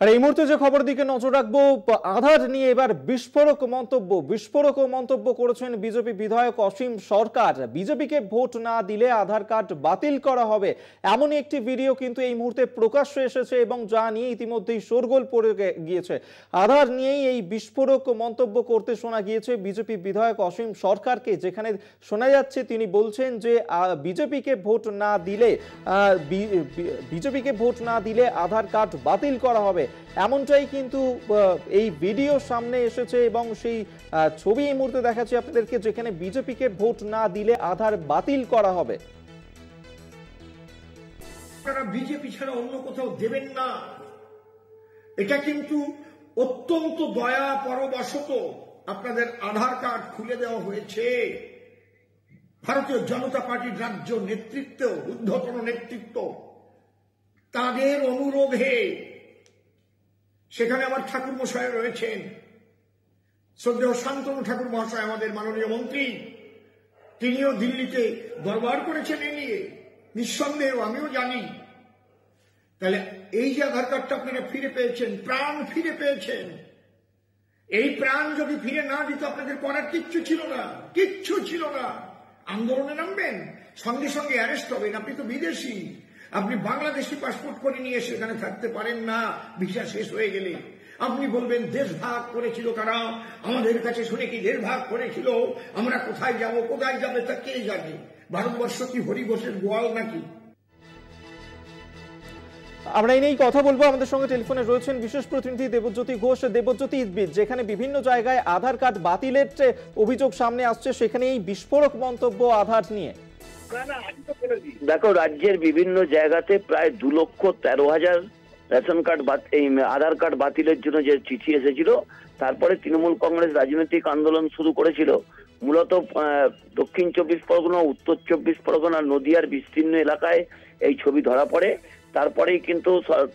আর এই মুহূর্তে যে খবর দিকে নজর রাখবো, আধার নিয়ে এবার বিস্ফোরক মন্তব্য করেছেন বিজেপি বিধায়ক অসীম সরকার। বিজেপিকে ভোট না দিলে আধার কার্ড বাতিল করা হবে, এমনই একটি ভিডিও কিন্তু এই মুহূর্তে প্রকাশ্যে এসেছে এবং যা নিয়ে ইতিমধ্যেই শোরগোল পড়ে গিয়েছে। আধার নিয়েই এই বিস্ফোরক মন্তব্য করতে শোনা গিয়েছে বিজেপি বিধায়ক অসীম সরকারকে, যেখানে শোনা যাচ্ছে তিনি বলছেন যে বিজেপিকে ভোট না দিলে আধার কার্ড বাতিল করা হবে, এমনটাই কিন্তু এই ভিডিও সামনে এসেছে এবং সেই ছবি এই মুহূর্তে দেখাচ্ছি আপনাদেরকে, যেখানে বিজেপিকে ভোট না দিলে আধার বাতিল করা হবে। আপনারা বিজেপি ছাড়া অন্য কোথাও দেবেন না, এটা কিন্তু অত্যন্ত দয়া পরবশত আপনাদের আধার কার্ড খুলে দেওয়া হয়েছে। ভারতীয় জনতা পার্টির রাজ্য নেতৃত্ব, ঊর্ধ্বতন নেতৃত্ব, তাদের অনুরোধে, সেখানে আমার ঠাকুর মশাই রয়েছেন, শ্রদ্ধেয় শান্তনু ঠাকুর মহাশয় আমাদের মাননীয় মন্ত্রী, তিনিও দিল্লিতে দরবার করেছেন এ নিয়ে, নিঃসন্দেহ আমিও জানি। তাহলে এই যে আধার কার্ডটা আপনারা ফিরে পেয়েছেন, প্রাণ ফিরে পেয়েছেন, এই প্রাণ যদি ফিরে না দিত আপনাদের করার কিচ্ছু ছিল না। আন্দোলনে নামবেন, সঙ্গে সঙ্গে অ্যারেস্ট হবেন। আপনি তো বিদেশি, আপনি বাংলাদেশি পাসপোর্ট করে নিয়ে সেখানে থাকতে পারেন না ভিসা শেষ হয়ে গেলে। আপনি বলবেন দেশ ভাগ করেছিল কারা, আমাদের কাছে শুনে কি দেশ ভাগ করেছিল, আমরা কোথায় যাবে তা কে জানে। ভারতবর্ষ কি হরিঘোষের গোয়াল নাকি? আমরা এই নিয়েই কথা বলবো। আমাদের সঙ্গে টেলিফোনে রয়েছেন বিশেষ প্রতিনিধি দেবজ্যোতি ঘোষ। দেবজ্যোতি, যেখানে বিভিন্ন জায়গায় আধার কার্ড বাতিলের অভিযোগ সামনে আসছে, সেখানে এই বিস্ফোরক মন্তব্য আধার নিয়ে। দেখো, রাজ্যের বিভিন্ন জায়গাতে প্রায় 2,13,000 রেশন কার্ড এই আধার কার্ড বাতিলের জন্য যে চিঠি এসেছিল, তারপরে তৃণমূল কংগ্রেস রাজনৈতিক আন্দোলন শুরু করেছিল। মূলত দক্ষিণ 24 পরগনা, উত্তর 24 পরগনা, নদিয়ার বিস্তীর্ণ এলাকায় এই ছবি ধরা পড়ে। তারপরেই কিন্তু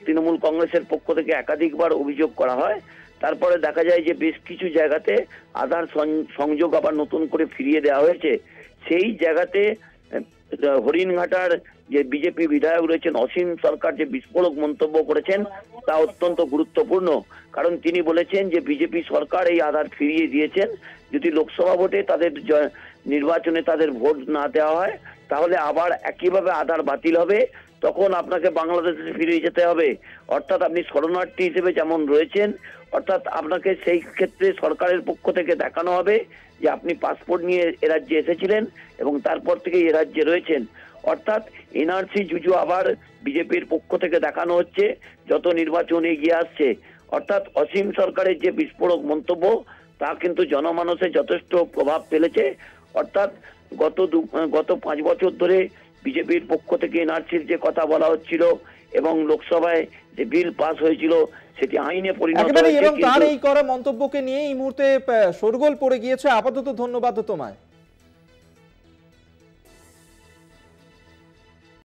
তৃণমূল কংগ্রেসের পক্ষ থেকে একাধিকবার অভিযোগ করা হয়। তারপরে দেখা যায় যে বেশ কিছু জায়গাতে আধার সংযোগ আবার নতুন করে ফিরিয়ে দেওয়া হয়েছে। সেই জায়গাতে হরিণঘাটার যে বিজেপি বিধায়ক রয়েছেন অসীম সরকার যে বিস্ফোরক মন্তব্য করেছেন তা অত্যন্ত গুরুত্বপূর্ণ। কারণ তিনি বলেছেন যে বিজেপি সরকার এই আধার ফিরিয়ে দিয়েছেন, যদি লোকসভা ভোটে তাদের নির্বাচনে তাদের ভোট না দেওয়া হয় তাহলে আবার একইভাবে আধার বাতিল হবে, তখন আপনাকে বাংলাদেশে ফিরে যেতে হবে। অর্থাৎ আপনি শরণার্থী হিসেবে যেমন রয়েছেন, অর্থাৎ আপনাকে সেই ক্ষেত্রে সরকারের পক্ষ থেকে দেখানো হবে যে আপনি পাসপোর্ট নিয়ে এ রাজ্যে এসেছিলেন এবং তারপর থেকে এ রাজ্যে রয়েছেন। অর্থাৎ এনআরসি জুজু আবার বিজেপির পক্ষ থেকে দেখানো হচ্ছে যত নির্বাচন এগিয়ে আসছে। অর্থাৎ অসীম সরকারের যে বিস্ফোরক মন্তব্য তা কিন্তু জনমানসে যথেষ্ট প্রভাব ফেলেছে। অর্থাৎ গত 5 বছর ধরে বিজেপির পক্ষ থেকে এনআরসির যে কথা বলা হচ্ছিল এবং লোকসভায় যে বিল পাস হয়েছিল সেটি আইনে পরিণত হয়েছে, এবং তার এই করা মন্তব্যকে নিয়ে এই মুহূর্তে শোরগোল পড়ে গিয়েছে। আপাতত ধন্যবাদ তোমায়।